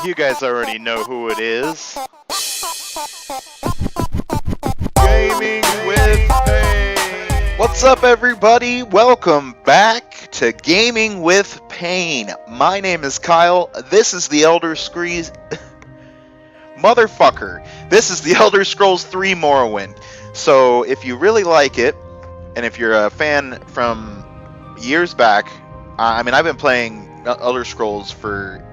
You guys already know who it is. Gaming with Pain. What's up, everybody? Welcome back to Gaming with Pain. My name is Kyle. This is the Elder Scrolls... Motherfucker. This is the Elder Scrolls 3 Morrowind. So, if you really like it, and if you're a fan from years back, I've been playing Elder Scrolls for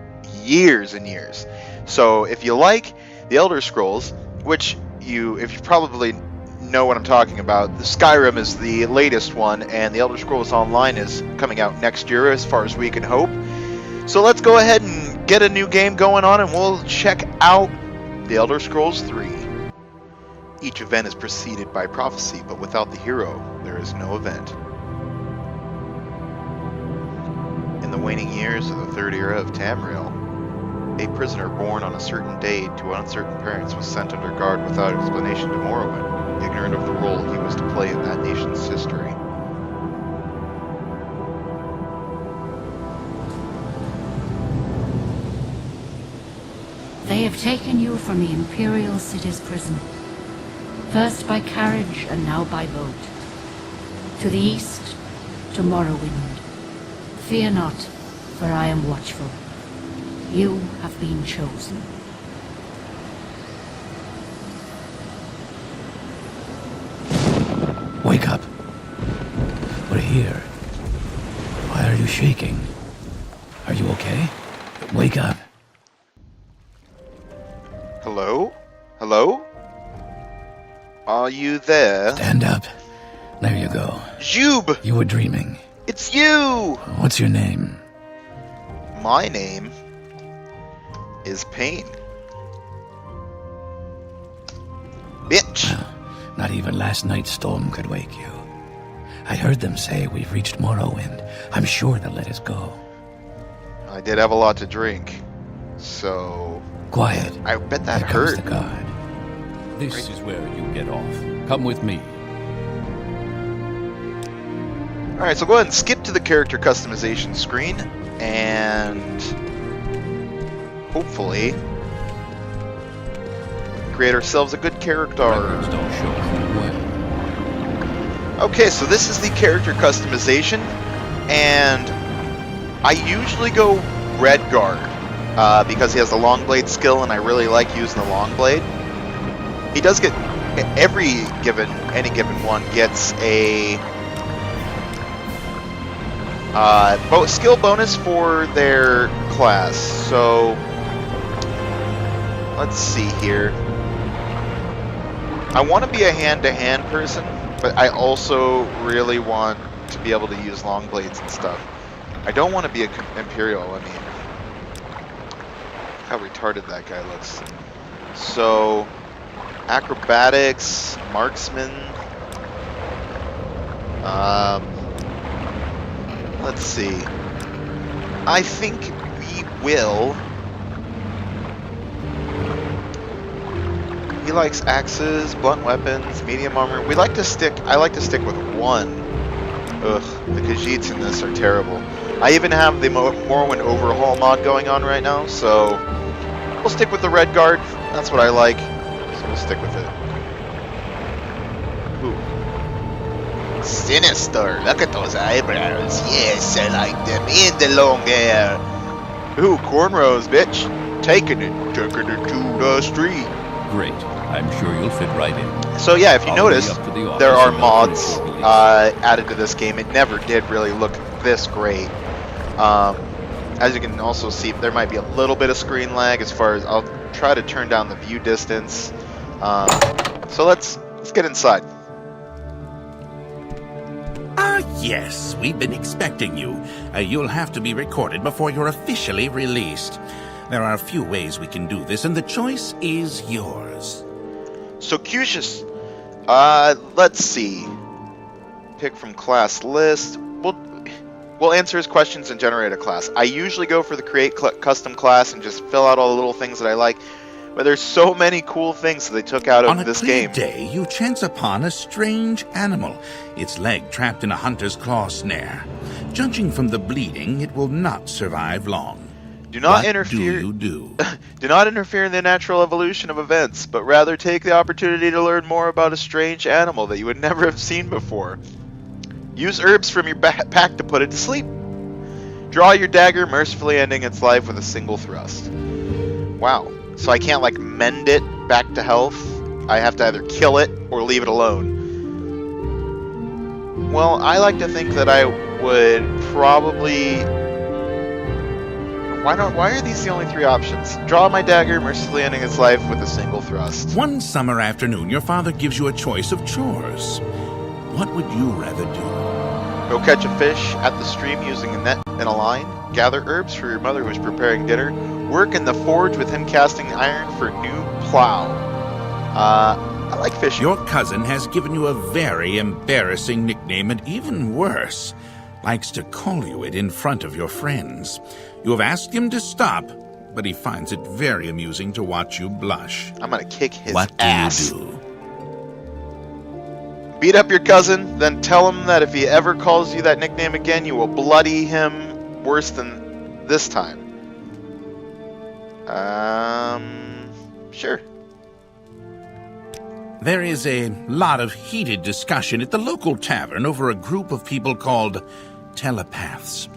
years and years. So if you like the Elder Scrolls, which if you probably know what I'm talking about, the Skyrim is the latest one, and the Elder Scrolls Online is coming out next year as far as we can hope. So let's go ahead and get a new game going on, and we'll check out the Elder Scrolls 3. Each event is preceded by prophecy, but without the hero, there is no event. In the waning years of the Third Era of Tamriel, a prisoner born on a certain day to uncertain parents was sent under guard without explanation to Morrowind, ignorant of the role he was to play in that nation's history. They have taken you from the Imperial City's prison, first by carriage and now by boat. To the east, to Morrowind. Fear not, for I am watchful. You have been chosen. Wake up. We're here. Why are you shaking? Are you okay? Wake up. Hello? Hello? Are you there? Stand up. There you go. Jube! You were dreaming. It's you! What's your name? My name is Pain. Bitch! Not even last night's storm could wake you. I heard them say we've reached Morrowind. I'm sure they'll let us go. I did have a lot to drink, so... Quiet. I bet that Here comes hurt. the guard. This is where you get off. Come with me. Alright, so go ahead and skip to the character customization screen, and hopefully create ourselves a good character. Records don't show well. Okay, so this is the character customization, and I usually go Redguard because he has the long blade skill, and I really like using the long blade. He does get any given one gets a skill bonus for their class. So let's see here. I want to be a hand-to-hand person, but I also really want to be able to use long blades and stuff. I don't want to be an Imperial. I mean, how retarded that guy looks. So acrobatics, marksman. Let's see. I think we will. He likes axes, blunt weapons, medium armor. I like to stick with one. Ugh, the Khajiits in this are terrible. I even have the Morrowind overhaul mod going on right now, so we'll stick with the Redguard. That's what I like, so we'll stick with it. Ooh. Sinister. Look at those eyebrows. Yes, I like them. And the long hair. Ooh, cornrows, bitch. Taking it to the street. Great. I'm sure you'll fit right in. So yeah, if you I'll notice, be up to the office there are and I'll mods finish your release. added to this game. It never did really look this great. As you can also see, there might be a little bit of screen lag as far as I'll try to turn down the view distance. So let's get inside. Yes, we've been expecting you. You'll have to be recorded before you're officially released. There are a few ways we can do this, and the choice is yours. So Cusius, let's see. Pick from class list. We'll answer his questions and generate a class. I usually go for the create custom class and just fill out all the little things that I like. But there's so many cool things that they took out of this game. On a clear day, you chance upon a strange animal, its leg trapped in a hunter's claw snare. Judging from the bleeding, it will not survive long. Do not What interfere. do you do? Do not interfere in the natural evolution of events, but rather take the opportunity to learn more about a strange animal that you would never have seen before. Use herbs from your pack to put it to sleep. Draw your dagger, mercifully ending its life with a single thrust. Wow. So I can't, like, mend it back to health? I have to either kill it or leave it alone. Well, I like to think that I would probably... Why are these the only three options? Draw my dagger, mercifully ending its life with a single thrust. One summer afternoon, your father gives you a choice of chores. What would you rather do? Go catch a fish at the stream using a net and a line. Gather herbs for your mother who's preparing dinner. Work in the forge with him casting iron for new plow. I like fishing. Your cousin has given you a very embarrassing nickname, and even worse, likes to call you it in front of your friends. You have asked him to stop, but he finds it very amusing to watch you blush. I'm gonna kick his What ass. do you do? Beat up your cousin, then tell him that if he ever calls you that nickname again, you will bloody him worse than this time. Sure. There is a lot of heated discussion at the local tavern over a group of people called telepaths.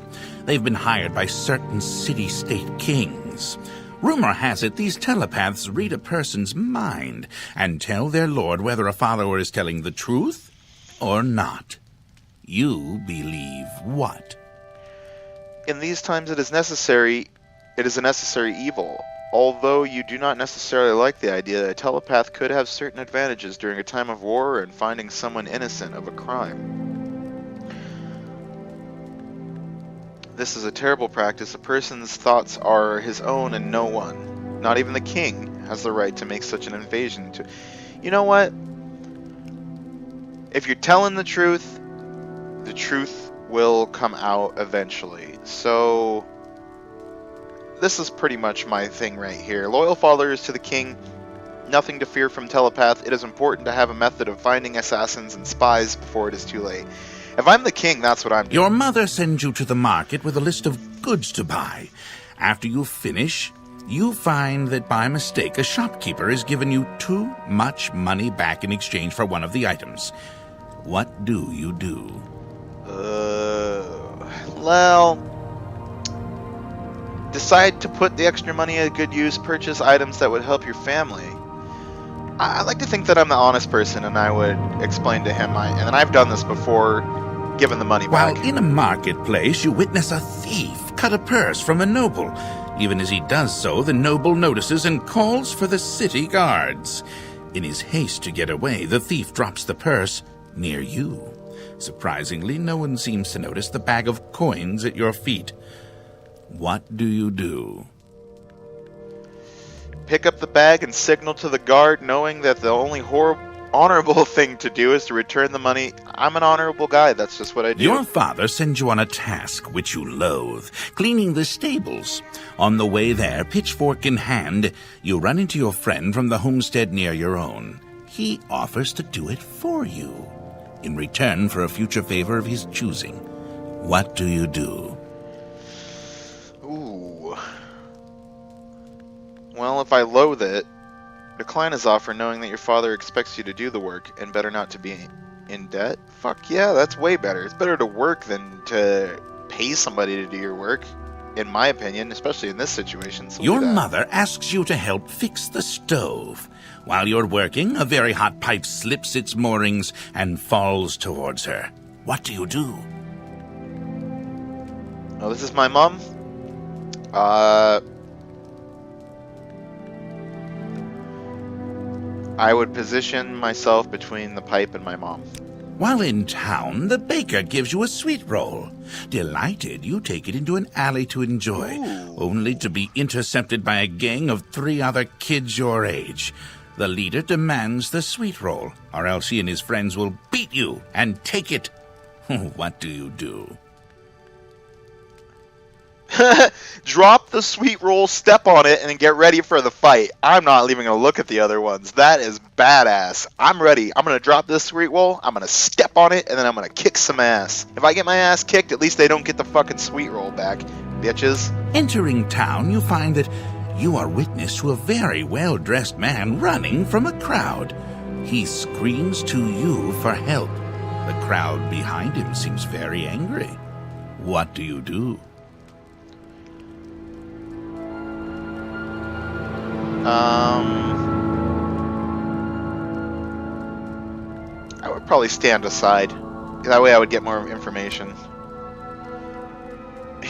They've been hired by certain city-state kings. Rumor has it these telepaths read a person's mind and tell their lord whether a follower is telling the truth or not. You believe what? In these times it is a necessary evil. Although you do not necessarily like the idea that a telepath could have certain advantages during a time of war and finding someone innocent of a crime. This is a terrible practice. A person's thoughts are his own and no one, not even the king, has the right to make such an invasion. You know what? If you're telling the truth will come out eventually. So... this is pretty much my thing right here. Loyal followers to the king, nothing to fear from telepath. It is important to have a method of finding assassins and spies before it is too late. If I'm the king, that's what I'm doing. Your mother sends you to the market with a list of goods to buy. After you finish, you find that by mistake a shopkeeper has given you too much money back in exchange for one of the items. What do you do? Well... decide to put the extra money at good use, purchase items that would help your family. I like to think that I'm the honest person, and I would explain to him, and I've done this before, given the money back. While in a marketplace, you witness a thief cut a purse from a noble. Even as he does so, the noble notices and calls for the city guards. In his haste to get away, the thief drops the purse near you. Surprisingly, no one seems to notice the bag of coins at your feet. What do you do? Pick up the bag and signal to the guard, knowing that the only honorable thing to do is to return the money. I'm an honorable guy, that's just what I do. Your father sends you on a task which you loathe, cleaning the stables. On the way there, pitchfork in hand, you run into your friend from the homestead near your own. He offers to do it for you, in return for a future favor of his choosing. What do you do? Ooh. Well, if I loathe it, decline his offer knowing that your father expects you to do the work and better not to be in debt. Fuck yeah, that's way better. It's better to work than to pay somebody to do your work, in my opinion, especially in this situation. So Your mother asks you to help fix the stove. While you're working, a very hot pipe slips its moorings and falls towards her. What do you do? Oh, this is my mom. I would position myself between the pipe and my mom. While in town, the baker gives you a sweet roll. Delighted, you take it into an alley to enjoy, only to be intercepted by a gang of 3 other kids your age. The leader demands the sweet roll, or else he and his friends will beat you and take it. What do you do? Drop the sweet roll, step on it, and get ready for the fight. I'm not even going to look at the other ones. That is badass. I'm ready. I'm going to drop this sweet roll, I'm going to step on it, and then I'm going to kick some ass. If I get my ass kicked, at least they don't get the fucking sweet roll back. bitches. Entering town, you find that you are witness to a very well-dressed man running from a crowd. He screams to you for help. The crowd behind him seems very angry. What do you do? I would probably stand aside. That way I would get more information.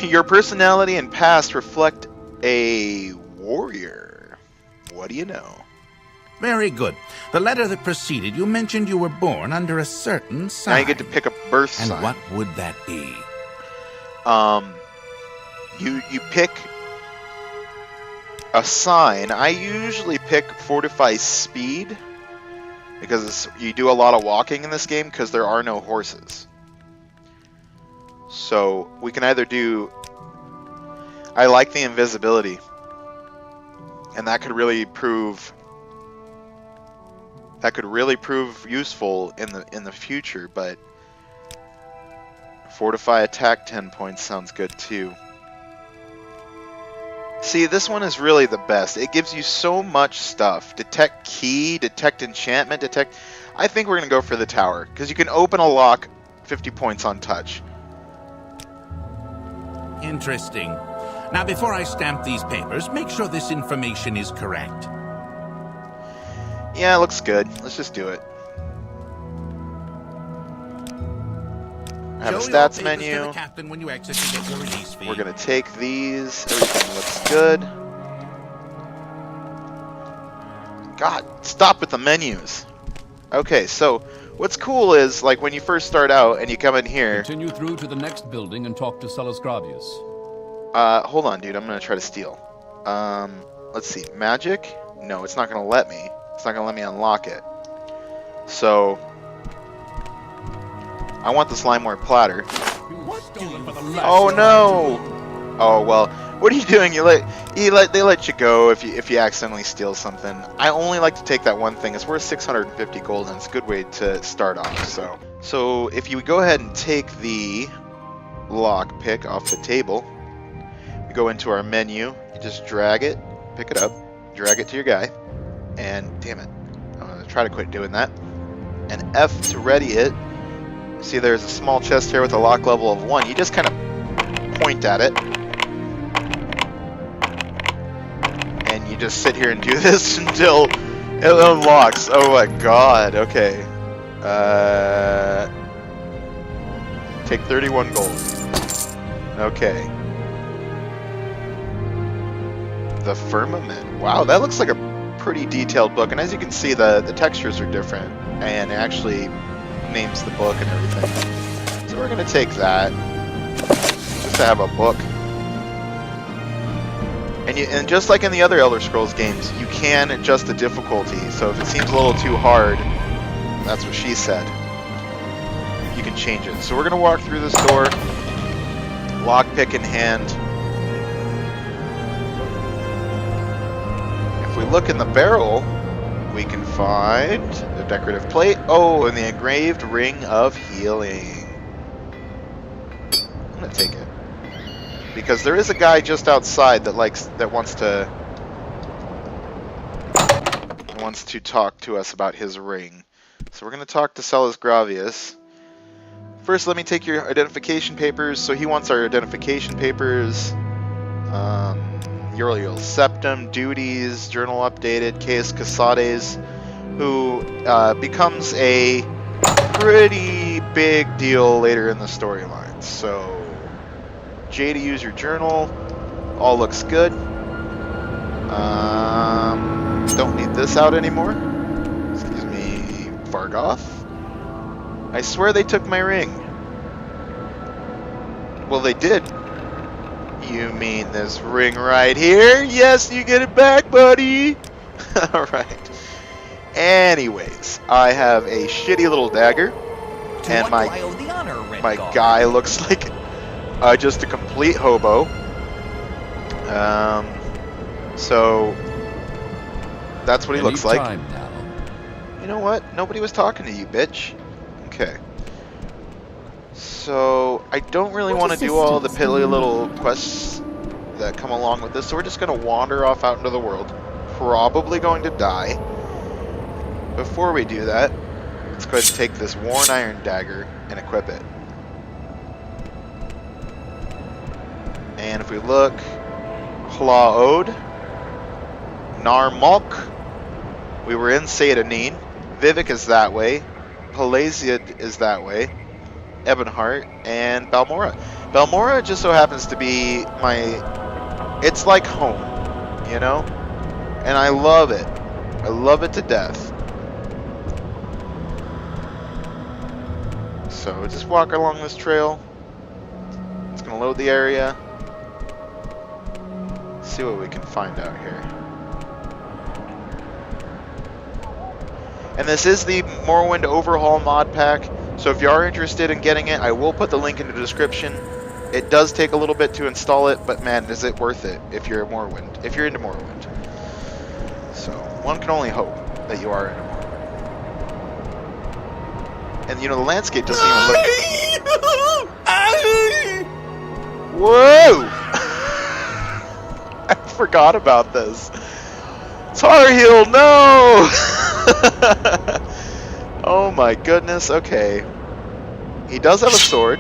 Your personality and past reflect a warrior. What do you know? Very good. The letter that preceded you mentioned you were born under a certain sign. Now you get to pick a birth And sign. what would that be? You pick a sign. I usually pick fortify speed because you do a lot of walking in this game because there are no horses. So we can either do. I like the invisibility, and that could really prove. That could really prove useful in the future, but fortify attack 10 points sounds good too. See, this one is really the best. It gives you so much stuff. Detect key, detect enchantment, detect... I think we're going to go for the tower, because you can open a lock 50 points on touch. Interesting. Now, before I stamp these papers, make sure this information is correct. Yeah, it looks good. Let's just do it. I have a Show your stats papers menu. to the captain when you exit to get your release fee. We're going to take these. Everything looks good. God, stop with the menus. Okay, so what's cool is, like, when you first start out and you come in here... Continue through to the next building and talk to Celes Gravius. hold on, dude. I'm going to try to steal. Let's see. Magic? No, it's not going to let me. It's not going to let me unlock it. So... I want the Slimeware platter. Oh no! Oh well, what are you doing? They let you go if you accidentally steal something. I only like to take that one thing. It's worth 650 gold, and it's a good way to start off. So if you go ahead and take the lock pick off the table, we go into our menu. You just drag it, pick it up, drag it to your guy, and damn it, I'm gonna try to quit doing that. And F to ready it. See, there's a small chest here with a lock level of 1. You just kind of point at it. And you just sit here and do this until it unlocks. Oh my god, okay. Take 31 gold. Okay. The Firmament. Wow, that looks like a pretty detailed book. And as you can see, the textures are different. And actually... names the book and everything. So we're going to take that just to have a book. And just like in the other Elder Scrolls games, you can adjust the difficulty. So if it seems a little too hard, that's what she said, you can change it. So we're going to walk through this door, lockpick in hand. If we look in the barrel, we can find the decorative plate. Oh, and the engraved ring of healing. I'm gonna take it because there is a guy just outside that wants to talk to us about his ring. So we're gonna talk to Celes Gravius. First, let me take your identification papers. So he wants our identification papers. Uriel Septum, duties, journal updated, Caius Casades, who becomes a pretty big deal later in the storyline. So, J to use your journal, all looks good. Don't need this out anymore. Excuse me, Vargoth. I swear they took my ring. Well, they did. You mean this ring right here? Yes, you get it back, buddy! Alright. Anyways, I have a shitty little dagger. And my guy looks like just a complete hobo. So, that's what he looks like. You know what? Nobody was talking to you, bitch. Okay. So I don't really want to do all the piddly little quests that come along with this, so we're just going to wander off out into the world. Probably going to die. Before we do that, let's go ahead and take this worn iron dagger and equip it. And if we look, Hlaod, Narmalk, we were in Sadanin, Vivek is that way, Palaziad is that way, Ebonheart, and Balmora. Balmora just so happens to be it's like home, you know? And I love it. I love it to death. So just walk along this trail. It's gonna load the area. See what we can find out here. And this is the Morrowind Overhaul mod pack, so if you are interested in getting it, I will put the link in the description. It does take a little bit to install it, but man, is it worth it if you're into Morrowind. So one can only hope that you are into Morrowind. And you know, the landscape doesn't even look... Whoa! I forgot about this. Tar Heel, no! Oh my goodness, okay. He does have a sword.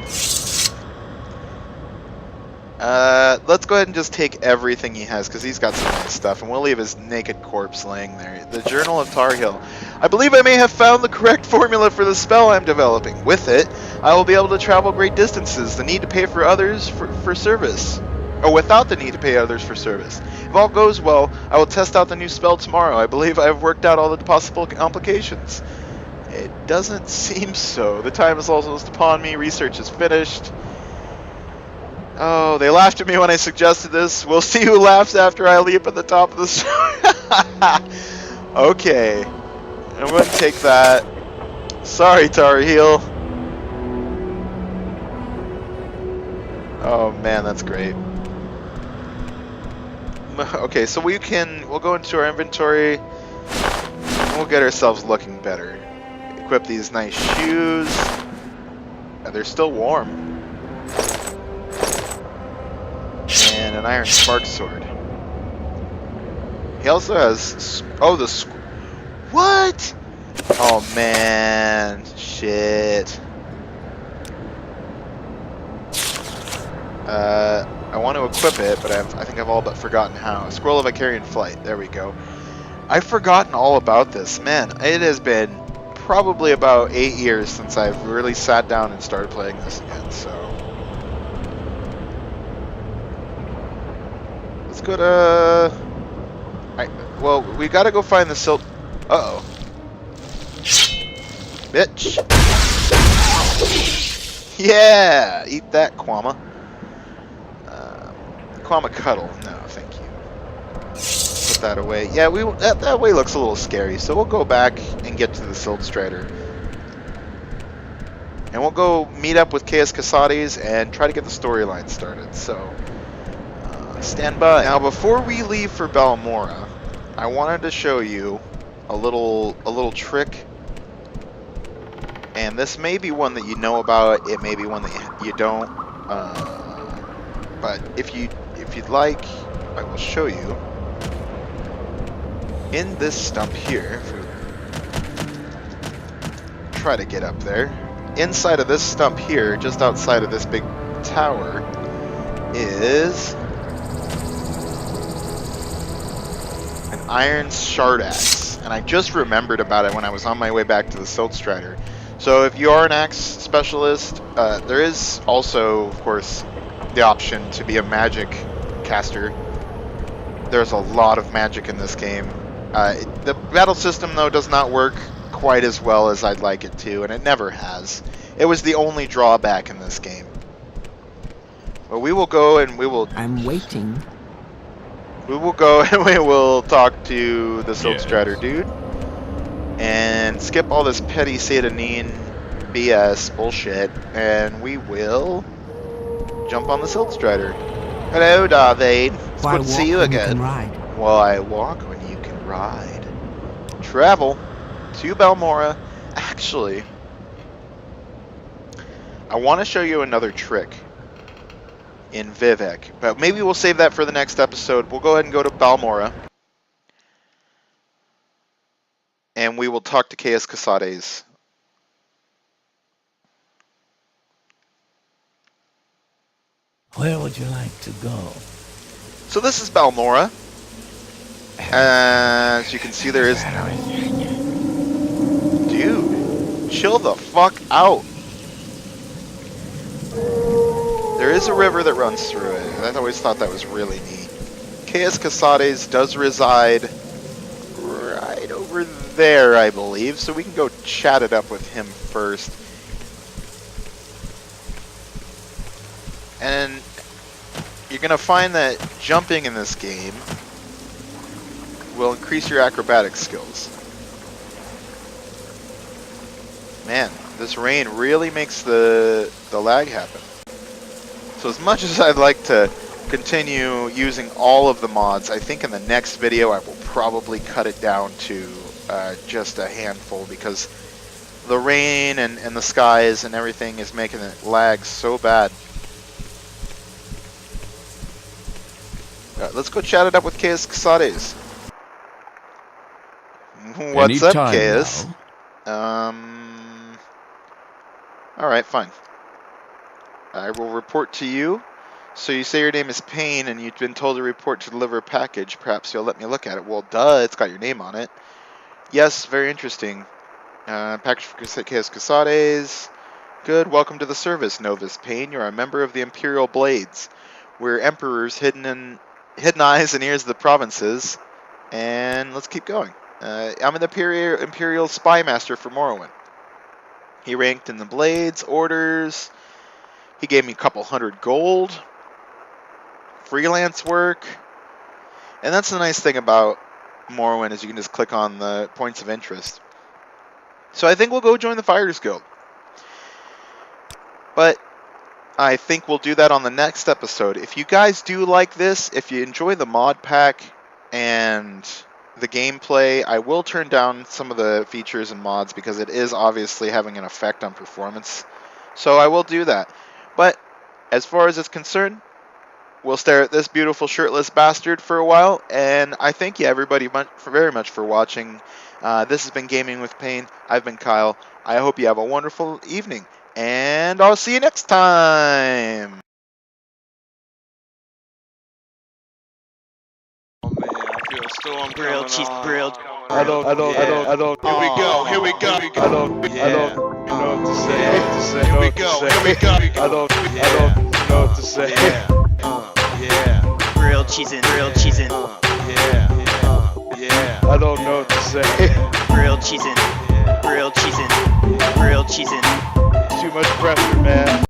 Let's go ahead and just take everything he has, because he's got some nice stuff, and we'll leave his naked corpse laying there. The Journal of Tar Heel. I believe I may have found the correct formula for the spell I'm developing. With it, I will be able to travel great distances, the need to pay for others for service. Or without the need to pay others for service. If all goes well, I will test out the new spell tomorrow. I believe I have worked out all the possible complications. It doesn't seem so. The time is almost upon me. Research is finished. Oh, they laughed at me when I suggested this. We'll see who laughs after I leap at the top of the story. Okay. I'm going to take that. Sorry, Tar Heel. Oh man, that's great. Okay, so we'll go into our inventory and we'll get ourselves looking better. Equip these nice shoes. They're still warm. And an iron spark sword. He also has... What? Oh man. Shit. I want to equip it, but I think I've all but forgotten how. Scroll of Icarian Flight. There we go. I've forgotten all about this. Man, it has been probably about 8 years since I've really sat down and started playing this again, so... Let's go to... well, we gotta go find the silt... Uh-oh. Bitch! Yeah! Eat that, Quama. Quama Cuddle. No, thank you. Put that away. Yeah, that way looks a little scary, so we'll go back and get to the Silt Strider. And we'll go meet up with Chaos Casades and try to get the storyline started, so... stand by. Now, before we leave for Balmora, I wanted to show you a little trick. And this may be one that you know about, it may be one that you don't. But if you'd like, I will show you. In this stump here, if we try to get up there, inside of this stump here, just outside of this big tower, is an iron shard axe. And I just remembered about it when I was on my way back to the Silt Strider. So if you are an axe specialist, there is also, of course, the option to be a magic caster. There's a lot of magic in this game. The battle system, though, does not work quite as well as I'd like it to, and it never has. It was the only drawback in this game. But we will go and we will... I'm waiting. We will go and we will talk to the Silt Strider dude. And skip all this petty Sadanin BS bullshit. And we will jump on the Silt Strider. Hello, Darvade. It's good to see you again. Why walk when you can ride? Travel to Balmora. Actually, I want to show you another trick in Vivek, but maybe we'll save that for the next episode. We'll go ahead and go to Balmora, and we will talk to Caius Casades. Where would you like to go? So this is Balmora. As you can see, there is... Dude, chill the fuck out. There is a river that runs through it. I always thought that was really neat. Caius Casades does reside right over there, I believe, so we can go chat it up with him first. And you're going to find that jumping in this game will increase your acrobatic skills. Man, this rain really makes the lag happen. So as much as I'd like to continue using all of the mods, I think in the next video I will probably cut it down to just a handful, because the rain and the skies and everything is making it lag so bad. Let's go chat it up with Caius Casades. What's up, Caius? Alright, fine. I will report to you. So you say your name is Payne and you've been told to report to deliver a package. Perhaps you'll let me look at it. Well, duh, it's got your name on it. Yes, very interesting. Package for Caius Casades. Good, welcome to the service, Novus Payne. You're a member of the Imperial Blades. We're emperors hidden eyes and ears of the provinces. And let's keep going. I'm an Imperial Spy Master for Morrowind. He ranked in the Blades, orders. He gave me a couple 100 gold. Freelance work. And that's the nice thing about Morrowind, is you can just click on the points of interest. So I think we'll go join the Fighters Guild. But I think we'll do that on the next episode. If you guys do like this, if you enjoy the mod pack and the gameplay, I will turn down some of the features and mods because it is obviously having an effect on performance. So I will do that. But as far as it's concerned, we'll stare at this beautiful shirtless bastard for a while. And I thank you everybody very much for watching. This has been Gaming with Payne. I've been Kyle. I hope you have a wonderful evening. And I'll see you next time. Grilled cheese, grilled. I don't. Here we go. I don't know what to say. Here we go. I don't know what to say. Grilled cheese in, grilled cheese in. I don't know what to say. Grilled cheese in, grilled cheese in, grilled cheese in. Too much pressure.